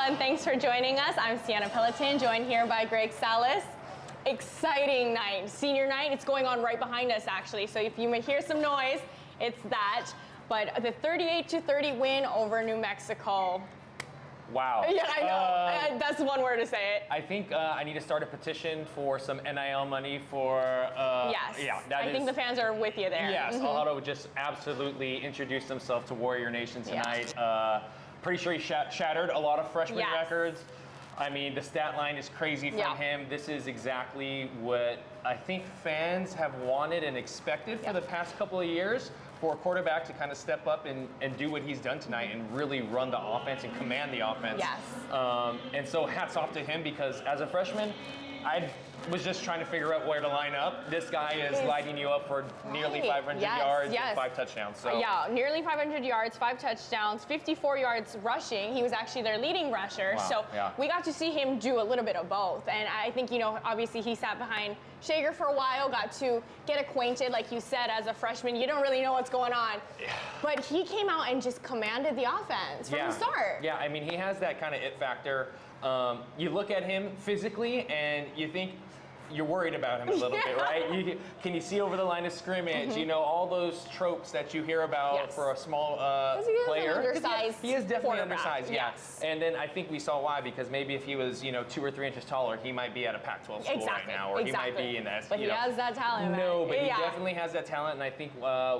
everyone. Thanks for joining us. I'm Cienna Peloton, joined here by Greg Salas. Exciting night, senior night. It's going on right behind us, actually. So if you may hear some noise, it's that. But the 38-30 win over New Mexico. Wow. Yeah, I know. That's one word to say it. I think I need to start a petition for some NIL money for. Yes. Yeah, I think the fans are with you there. Yes. Alhado just absolutely introduced himself to Warrior Nation tonight. Yeah. Pretty sure he shattered a lot of freshman records. I mean, the stat line is crazy from him. This is exactly what I think fans have wanted and expected for the past couple of years, for a quarterback to kind of step up and do what he's done tonight and really run the offense and command the offense. Yes. And so hats off to him, because as a freshman, I was just trying to figure out where to line up. This guy is lighting you up for nearly 500 yards and 5 touchdowns. So. Yeah, nearly 500 yards, 5 touchdowns, 54 yards rushing. He was actually their leading rusher. Wow. So we got to see him do a little bit of both. And I think, you know, obviously he sat behind Shager for a while, got to get acquainted, like you said, as a freshman. You don't really know what's going on. But he came out and just commanded the offense from the start. Yeah, I mean, he has that kind of it factor. You look at him physically and you think, you're worried about him a little bit, right? Can you see over the line of scrimmage? You know, all those tropes that you hear about for a small player. He is definitely undersized, And then I think we saw why, because maybe if he was, you know, 2 or 3 inches taller, he might be at a Pac-12 school right now, or he might be in that. But he has that talent. No, but he definitely has that talent, and I think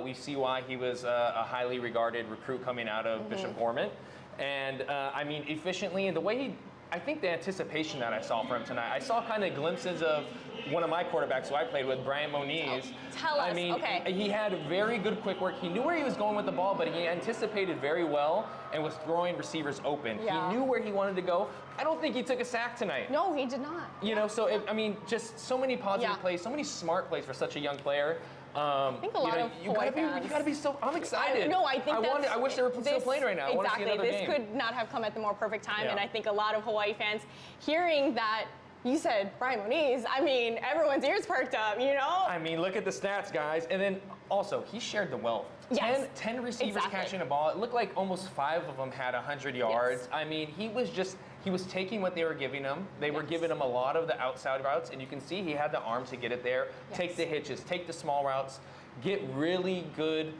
we see why he was a highly regarded recruit coming out of Bishop Gorman. And I mean, efficiently, and the way he. I think the anticipation that I saw from him tonight, I saw kind of glimpses of one of my quarterbacks who I played with, Brian Moniz. Tell us, I mean, he had very good quick work. He knew where he was going with the ball, but he anticipated very well and was throwing receivers open. Yeah. He knew where he wanted to go. I don't think he took a sack tonight. No, he did not. You know, so, I mean, just so many positive plays, so many smart plays for such a young player. I think a lot of Hawaii fans. You gotta be so. I'm excited. I wish they were still playing right now. I want to see another game. This could not have come at the more perfect time, and I think a lot of Hawaii fans hearing that. You said Brian Moniz. I mean, everyone's ears perked up, you know? I mean, look at the stats, guys. And then also, he shared the wealth. Yes. 10 receivers catching a ball. It looked like almost 5 of them had 100 yards. Yes. I mean, he was taking what they were giving him. They were giving him a lot of the outside routes, and you can see he had the arm to get it there, take the hitches, take the small routes, get really good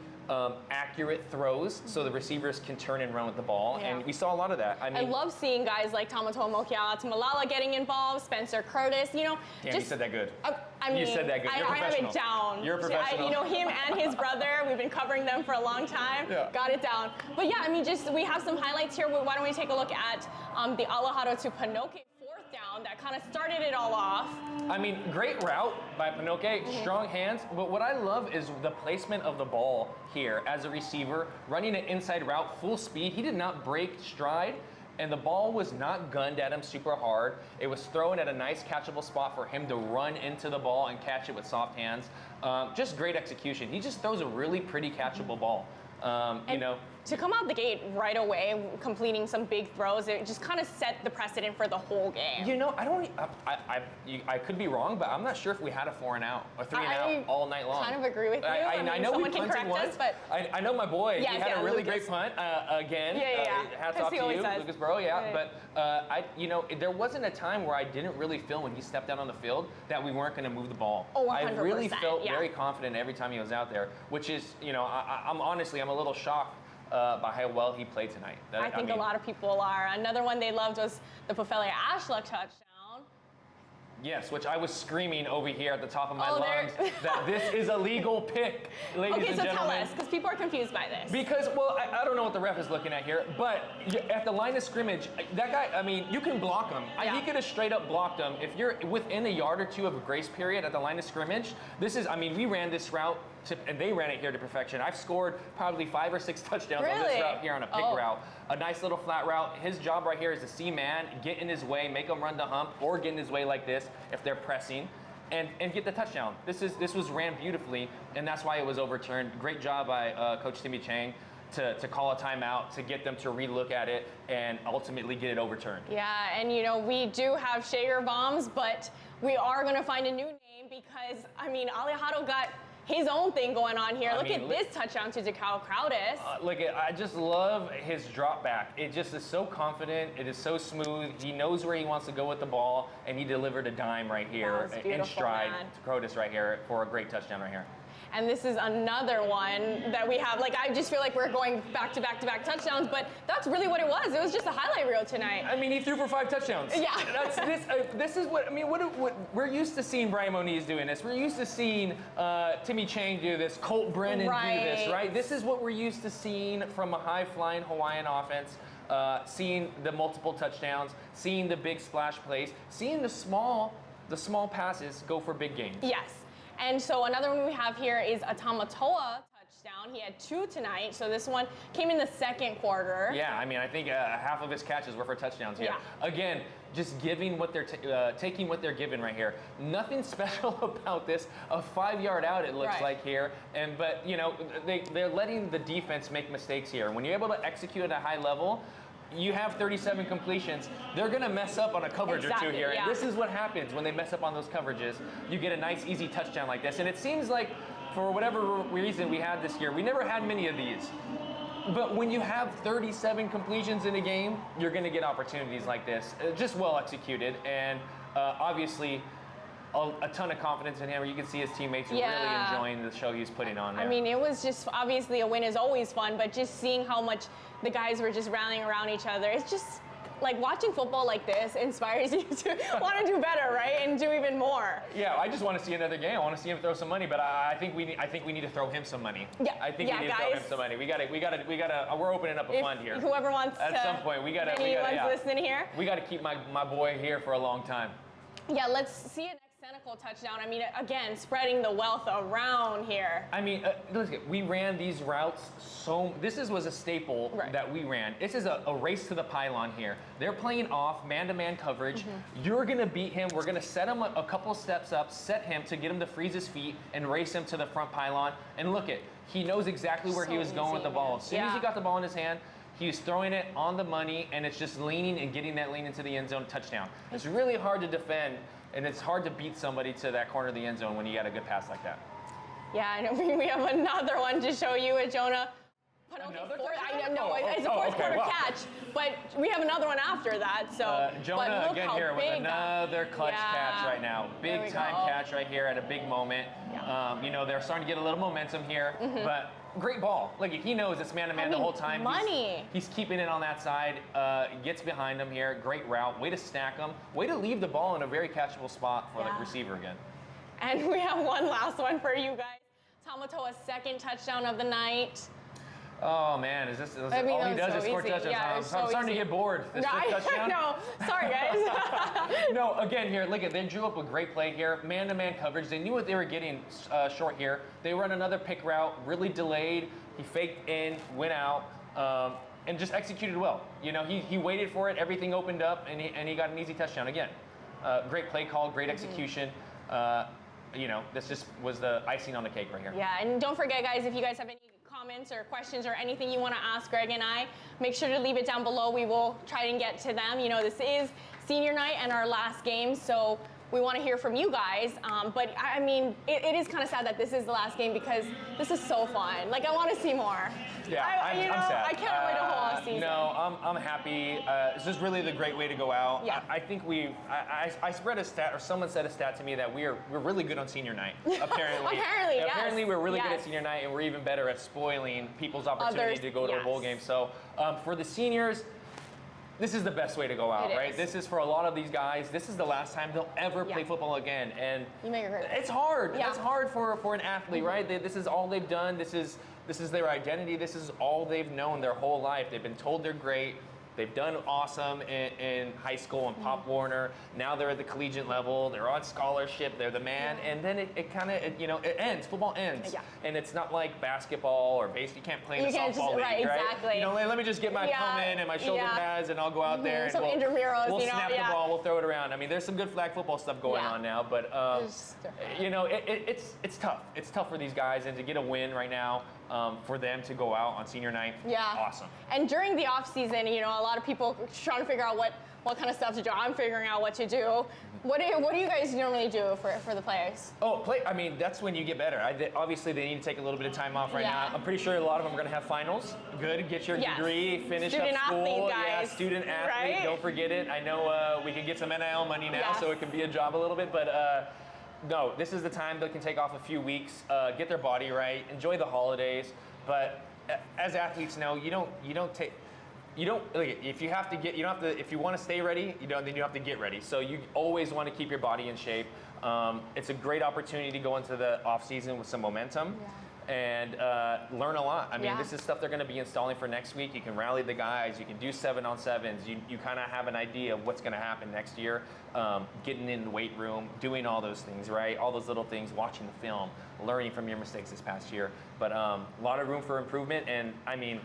accurate throws so the receivers can turn and run with the ball, and we saw a lot of that. I love seeing guys like Tamatoa Mokiala-Tumalala getting involved, Spencer Curtis, you know. Damn, you said that good. I mean, you said that good. You're I have it down. You're a professional. You know, him and his brother, we've been covering them for a long time. Got it down. But yeah, I mean, we have some highlights here. Why don't we take a look at the Alahado to Panoke 4th down that kind of started it all off. I mean, great route by Panoke, strong hands, but what I love is the placement of the ball here as a receiver, running an inside route full speed. He did not break stride, and the ball was not gunned at him super hard. It was thrown at a nice catchable spot for him to run into the ball and catch it with soft hands. Just great execution. He just throws a really pretty catchable ball. You know, to come out the gate right away, completing some big throws, it just kind of set the precedent for the whole game. You know, I could be wrong, but I'm not sure if we had a 4 and out or 3 and out all night long. I kind of agree with you. I know we punted once. I know my boy. He had a really great punt again. Hats off to you, Lucas Burrow. But you know, there wasn't a time where I didn't really feel when he stepped out on the field that we weren't going to move the ball. Oh, 100%. I really felt very confident every time he was out there, which is, you know, I'm a little shocked by how well he played tonight. I think a lot of people are. Another one they loved was the Pofele Ashluck touchdown. Yes, which I was screaming over here at the top of my lungs that this is a legal pick, ladies and gentlemen. Okay, so tell us, because people are confused by this. Because, well, I don't know what the ref is looking at here, but at the line of scrimmage, that guy, I mean, you can block him. He could have straight up blocked him. If you're within a yard or two of a grace period at the line of scrimmage, this is, I mean, we ran this route, and they ran it here to perfection. I've scored probably 5 or 6 touchdowns on this route here on a pick route. A nice little flat route. His job right here is to see man, get in his way, make him run the hump, or get in his way like this if they're pressing, and get the touchdown. This was ran beautifully, and that's why it was overturned. Great job by Coach Timmy Chang to call a timeout, to get them to relook at it, and ultimately get it overturned. Yeah, and you know, we do have Shager bombs, but we are going to find a new name because, I mean, Alejado got his own thing going on here. Look at this touchdown to Jakau Crowdis. I just love his drop back. It just is so confident. It is so smooth. He knows where he wants to go with the ball, and he delivered a dime right here in stride to Crowdis right here for a great touchdown right here. And this is another one that we have. Like, I just feel like we're going back to back to back touchdowns, but that's really what it was. It was just a highlight reel tonight. I mean, he threw for 5 touchdowns. Yeah. This is what, I mean, what we're used to seeing Brian Moniz doing this. We're used to seeing Timmy Chang do this, Colt Brennan do this, right? This is what we're used to seeing from a high-flying Hawaiian offense. Seeing the multiple touchdowns, seeing the big splash plays, seeing the small passes go for big gains. Yes. And so another one we have here is a Tamatoa touchdown. He had 2 tonight, so this one came in the second quarter. Yeah, I mean, I think half of his catches were for touchdowns here. Yeah. Again, just giving what they're taking what they're given right here. Nothing special about this. A 5-yard out, it looks like here. But you know, they're letting the defense make mistakes here. When you're able to execute at a high level, you have 37 completions. They're going to mess up on a coverage or two here. Yeah. And this is what happens when they mess up on those coverages. You get a nice, easy touchdown like this. And it seems like, for whatever reason we had this year, we never had many of these. But when you have 37 completions in a game, you're going to get opportunities like this. Just well executed. And obviously, a ton of confidence in him, where you can see his teammates really enjoying the show he's putting on there. I mean, it was just, obviously a win is always fun, but just seeing how much the guys were just rallying around each other, it's just, like, watching football like this inspires you to want to do better, right? And do even more. Yeah, I just want to see another game. I want to see him throw some money, but I think we need to throw him some money. Yeah, I think we need to throw him some money. We got to. We're opening up a fund here. Whoever wants at some point, we got to. Listening here. We got to keep my boy here for a long time. Yeah, let's see an Senecal touchdown. I mean, again, spreading the wealth around here. I mean, listen, we ran these routes this was a staple that we ran. This is a race to the pylon here. They're playing off man-to-man coverage. You're going to beat him. We're going to set him a couple steps up, set him to get him to freeze his feet and race him to the front pylon. And look he knows exactly where he was going with the ball. As soon as he got the ball in his hand, he was throwing it on the money, and it's just leaning and getting that lean into the end zone, touchdown. It's really hard to defend, and it's hard to beat somebody to that corner of the end zone when you got a good pass like that. Yeah, and we have another one to show you at Jonah. It's a fourth quarter catch, but we have another one after that. So Jonah again here with another clutch catch right now. Big time catch right here at a big moment. Yeah. You know, they're starting to get a little momentum here, but great ball. Like, he knows it's man-to-man the whole time. He's keeping it on that side. Gets behind him here. Great route. Way to stack him. Way to leave the ball in a very catchable spot for the receiver again. And we have one last one for you guys. Tamatoa's second touchdown of the night. Oh man, is this all he does is score touchdowns? Yeah, I'm starting to get bored. This touchdown? No, sorry guys. No, again here, look they drew up a great play here. Man-to-man coverage. They knew what they were getting short here. They run another pick route, really delayed. He faked in, went out, and just executed well. You know, he waited for it. Everything opened up, and he got an easy touchdown again. Great play call, great execution. You know, this just was the icing on the cake right here. Yeah, and don't forget, guys, if you guys have any comments or questions or anything you want to ask Greg and I, make sure to leave it down below. We will try and get to them. You know, this is senior night and our last game, so we want to hear from you guys. But I mean, it is kind of sad that this is the last game because this is so fun. Like, I want to see more. Yeah, I'm sad. I can't wait a whole off-season. No, I'm happy. This is really the great way to go out. Yeah. I think I spread a stat, or someone said a stat to me that we're really good on senior night. Apparently. Apparently, we're really good at senior night, and we're even better at spoiling people's opportunity to go to a bowl game. So for the seniors, this is the best way to go out, right? This is for a lot of these guys. This is the last time they'll ever play football again, and it's hard. Yeah. It's hard for an athlete, right? This is all they've done. This is their identity. This is all they've known their whole life. They've been told they're great. They've done awesome in high school and Pop Warner. Now they're at the collegiate level. They're on scholarship. They're the man. And then it kind of, it ends. Football ends. Yeah. And it's not like basketball or baseball. You can't play in a softball league, right? Exactly. You know, let me just get my helmet and my shoulder pads, and I'll go out there some and we'll snap the ball. We'll throw it around. I mean, there's some good flag football stuff going on now, but you know, it's tough. It's tough for these guys, and to get a win right now. For them to go out on senior night, awesome. And during the off season, you know, a lot of people trying to figure out what what kind of stuff to do. I'm figuring out what to do. What do you guys normally do for the players? I mean, that's when you get better. Obviously, they need to take a little bit of time off right now. I'm pretty sure a lot of them are going to have finals. Good, get your degree, finish student up school. Athlete, guys. Yeah, student athlete. Right? Don't forget it. I know we can get some NIL money now, so it can be a job a little bit, but. No, this is the time they can take off a few weeks, get their body right, enjoy the holidays. But as athletes know, if you want to stay ready, then you have to get ready. So you always want to keep your body in shape. It's a great opportunity to go into the off season with some momentum. And learn a lot. I mean, this is stuff they're going to be installing for next week. You can rally the guys. You can do 7-on-7s. You kind of have an idea of what's going to happen next year. Getting in the weight room, doing all those things, right? All those little things, watching the film, learning from your mistakes this past year. But a lot of room for improvement. And, I mean,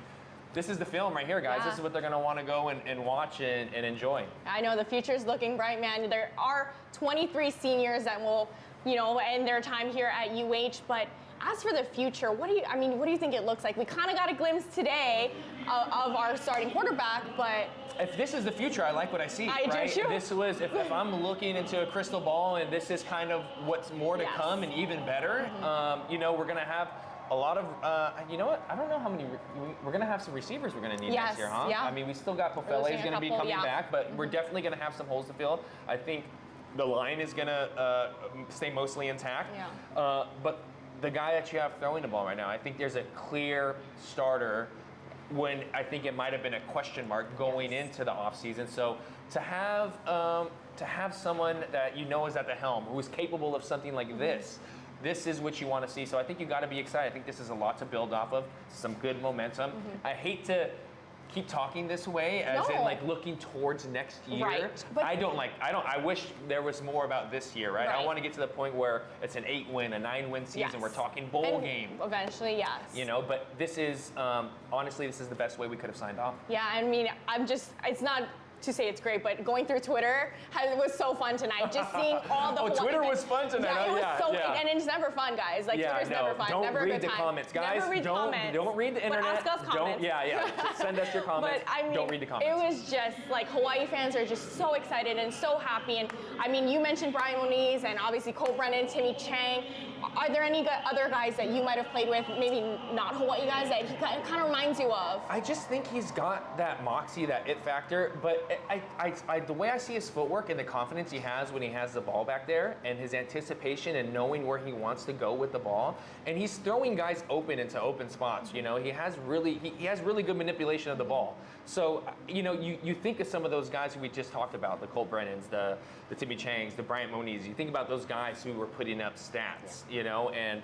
this is the film right here, guys. This is what they're going to want to go and watch and enjoy. I know the future's looking bright, man. There are 23 seniors that will, end their time here at UH, but as for the future, what do you think it looks like? We kind of got a glimpse today of our starting quarterback, but if this is the future, I like what I see. I do too. This was if I'm looking into a crystal ball, and this is kind of what's more to come and even better. We're gonna have a lot of. You know what? I don't know how many. We're gonna have some receivers we're gonna need next year, huh? Yeah. I mean, we still got Pofele is gonna be coming back, but we're definitely gonna have some holes to fill. I think the line is gonna stay mostly intact. But the guy that you have throwing the ball right now, I think there's a clear starter when I think it might have been a question mark going into the offseason. So to have someone that is at the helm, who is capable of something like this is what you want to see. So I think you got to be excited. I think this is a lot to build off of, some good momentum. I hate to keep talking this way as in like looking towards next year. Right. But I wish there was more about this year, right? I want to get to the point where it's an 8-win, a 9-win season. We're talking bowl game. Eventually, yes. But this is, honestly, this is the best way we could have signed off. Yeah, I mean, it's not to say it's great, but going through Twitter was so fun tonight. Just seeing all the Twitter was fun tonight. Yeah, it was and it's never fun, guys. Like Twitter's never fun. Don't never read a good the time. comments, guys. Never read comments. Don't read the internet. But ask us comments. Send us your comments. But I mean, don't read the comments. It was just like Hawaii fans are just so excited and so happy. And I mean, you mentioned Brian Moniz and obviously Cole Brennan, Timmy Chang. Are there any other guys that you might have played with, maybe not Hawaii guys, that he kind of reminds you of? I just think he's got that moxie, that it factor. But the way I see his footwork and the confidence he has when he has the ball back there, and his anticipation and knowing where he wants to go with the ball, and he's throwing guys open into open spots. He has really good manipulation of the ball. So you think of some of those guys who we just talked about, the Cole Brennans, the Timmy Changs, the Bryant Moniz. You think about those guys who were putting up stats, and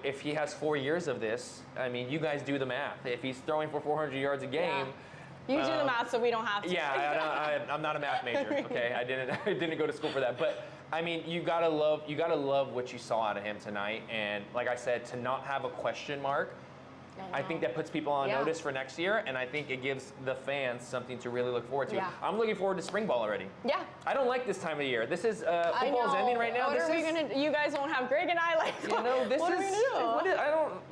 if he has 4 years of this, I mean, you guys do the math. If he's throwing for 400 yards a game. You do the math, so we don't have to. Yeah, I'm not a math major. Okay, I didn't go to school for that. But I mean, you gotta love what you saw out of him tonight. And like I said, to not have a question mark, I think that puts people on notice for next year, and I think it gives the fans something to really look forward to. Yeah. I'm looking forward to spring ball already. Yeah. I don't like this time of year. This is football's ending right now. What are we gonna do? You guys won't have Greg and I what are we gonna do?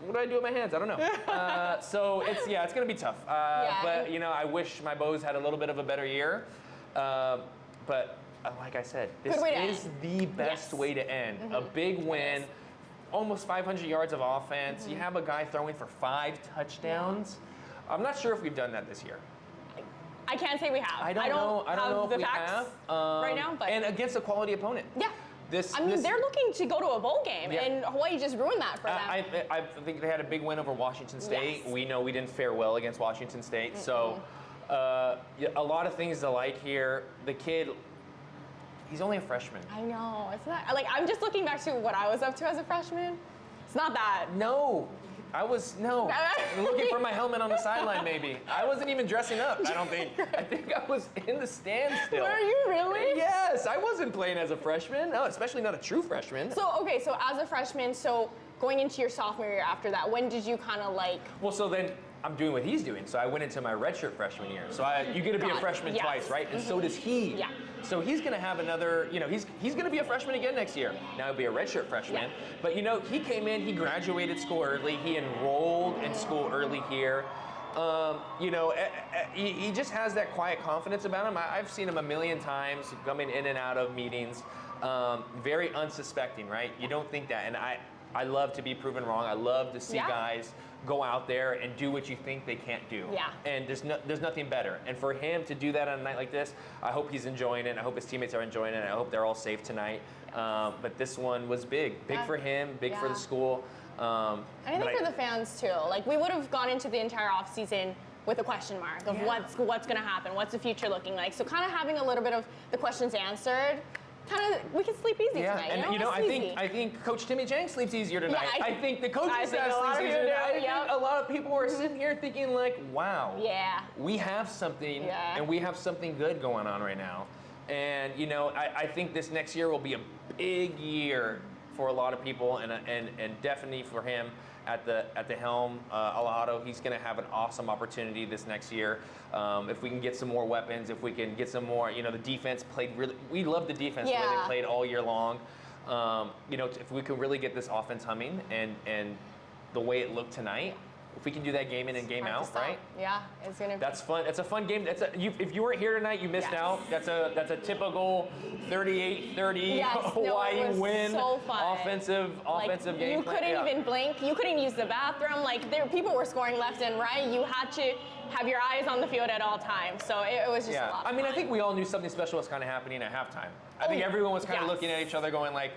What do I do with my hands? I don't know. So it's gonna be tough. But I wish my Bows had a little bit of a better year. But like I said, this is the best way to end. A big win. Almost 500 yards of offense. You have a guy throwing for 5 touchdowns. I'm not sure if we've done that this year. I can't say we have. I don't know if we have right now, but and against a quality opponent. Yeah. They're looking to go to a bowl game, and Hawaii just ruined that for them. I think they had a big win over Washington State. Yes. We know we didn't fare well against Washington State, so a lot of things to like here. The kid. He's only a freshman. I know. It's not I'm just looking back to what I was up to as a freshman. It's not that. No. I'm looking for my helmet on the sideline, maybe. I wasn't even dressing up, I don't think. I think I was in the stands still. Were you really? Yes, I wasn't playing as a freshman. No, especially not a true freshman. So as a freshman, going into your sophomore year after that, when did you kind of Well, so then I'm doing what he's doing. So I went into my redshirt freshman year. So you get to be a freshman twice, right? And so does he. Yeah. So he's going to have another, he's going to be a freshman again next year. Now he'll be a redshirt freshman. Yeah. But, he came in, he graduated school early. He enrolled in school early here. He just has that quiet confidence about him. I've seen him a million times coming in and out of meetings, very unsuspecting, right? You don't think that, and I love to be proven wrong. I love to see guys go out there and do what you think they can't do. Yeah. And there's nothing better. And for him to do that on a night like this, I hope he's enjoying it. I hope his teammates are enjoying it. I hope they're all safe tonight. But this one was big for him, big for the school. And I think for the fans too. Like, we would have gone into the entire offseason with a question mark of what's going to happen, what's the future looking like. So kind of having a little bit of the questions answered, we can sleep easy tonight. And I think Coach Timmy Jang sleeps easier tonight. Yeah, I think the coaching staff sleeps easier tonight. I think a lot of people are sitting here thinking like, wow, we have something, and we have something good going on right now. And I think this next year will be a big year for a lot of people, and definitely for him at the helm. Alado, he's going to have an awesome opportunity this next year. If we can get some more weapons, if we can get some more, the defense played really. We love the defense the way they played all year long. If we can really get this offense humming and the way it looked tonight. If we can do that game in and game out, right? Yeah, it's gonna. That's fun. It's a fun game. If you weren't here tonight, you missed out. That's a typical 38-30 Hawaii win. So fun. Offensive game. You couldn't even blink. You couldn't use the bathroom. People were scoring left and right. You had to have your eyes on the field at all times. So it was just a lot of fun. I think we all knew something special was kind of happening at halftime. I think everyone was kind of looking at each other, going like,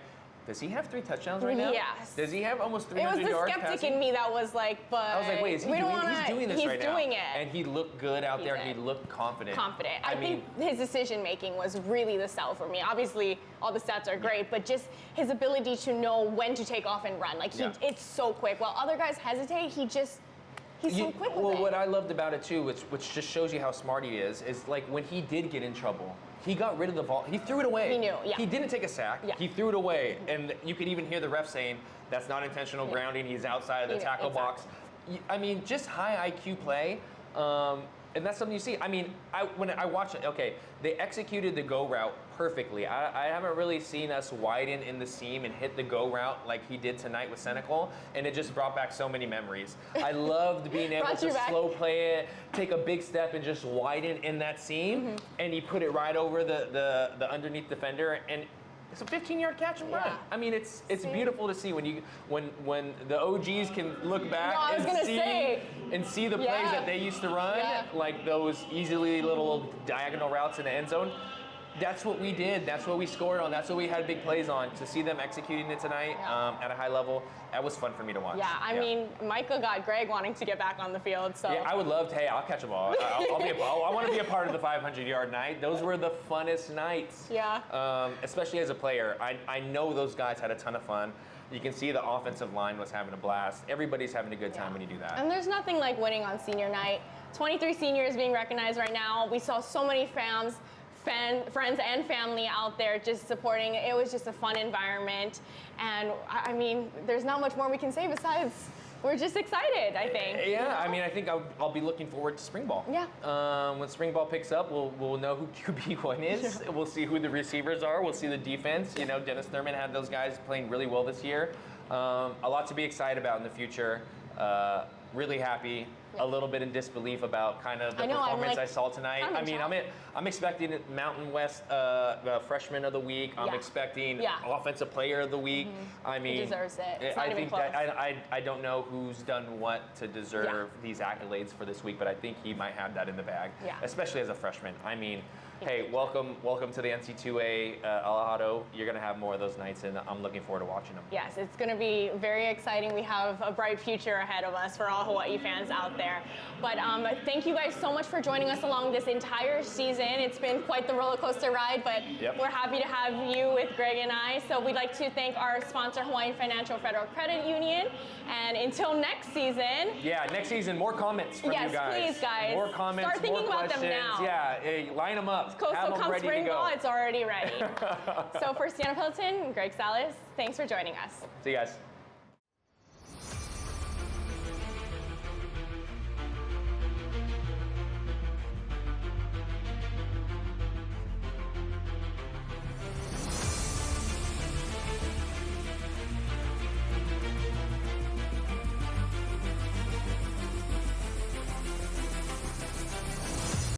does he have 3 touchdowns right now? Yes. Does he have almost 300 yards? It was the skeptic in me that was like, but I was like, wait, he's doing this right now. He's doing it. And he looked good out there, and he looked confident. I think his decision making was really the sell for me. Obviously, all the stats are great, but just his ability to know when to take off and run. It's so quick. While other guys hesitate, he's so quick with it. Well, what I loved about it too, which just shows you how smart he is like when he did get in trouble, he got rid of the ball. He threw it away. He knew, He didn't take a sack. He threw it away. And you could even hear the ref saying, that's not intentional grounding. He's outside of the tackle box. Just high IQ play. And that's something you see. When I watch it, they executed the go route perfectly. I haven't really seen us widen in the seam and hit the go route like he did tonight with Senecal, and it just brought back so many memories. I loved being able to slow play it, take a big step, and just widen in that seam, and he put it right over the underneath defender, and it's a 15-yard catch and run. It's beautiful to see when the OGs can look back and see the plays that they used to run, like those easily little diagonal routes in the end zone. That's what we did. That's what we scored on. That's what we had big plays on. To see them executing it tonight at a high level, that was fun for me to watch. Yeah, Micah got Greg wanting to get back on the field. So I would love to. Hey, I'll catch a ball. I want to be a part of the 500-yard night. Those were the funnest nights. Yeah. Especially as a player, I know those guys had a ton of fun. You can see the offensive line was having a blast. Everybody's having a good time when you do that. And there's nothing like winning on senior night. 23 seniors being recognized right now. We saw so many friends and family out there just supporting. It was just a fun environment. And there's not much more we can say besides we're just excited, I think. Yeah, I think I'll be looking forward to spring ball. Yeah. When spring ball picks up, we'll know who QB1 is. We'll see who the receivers are. We'll see the defense. Dennis Thurman had those guys playing really well this year. A lot to be excited about in the future. Really happy. A little bit in disbelief about kind of the performance I saw tonight. I'm expecting Mountain West Freshman of the Week. I'm expecting Offensive Player of the Week. He deserves it. It's not I even think close. I don't know who's done what to deserve these accolades for this week, but I think he might have that in the bag, especially as a freshman. Hey, welcome to the NC2A, Alado. You're going to have more of those nights, and I'm looking forward to watching them. Yes, it's going to be very exciting. We have a bright future ahead of us for all Hawaii fans out there. But thank you guys so much for joining us along this entire season. It's been quite the roller coaster ride, but we're happy to have you with Greg and I. So we'd like to thank our sponsor, Hawaiian Financial Federal Credit Union. And until next season. Yeah, next season, more comments from you guys. Yes, please, guys. More comments, Start thinking more about questions. them now. Yeah, hey, line them up. So come spring ball, it's already ready. So for Cienna Peloton, Greg Salas, thanks for joining us. See you guys.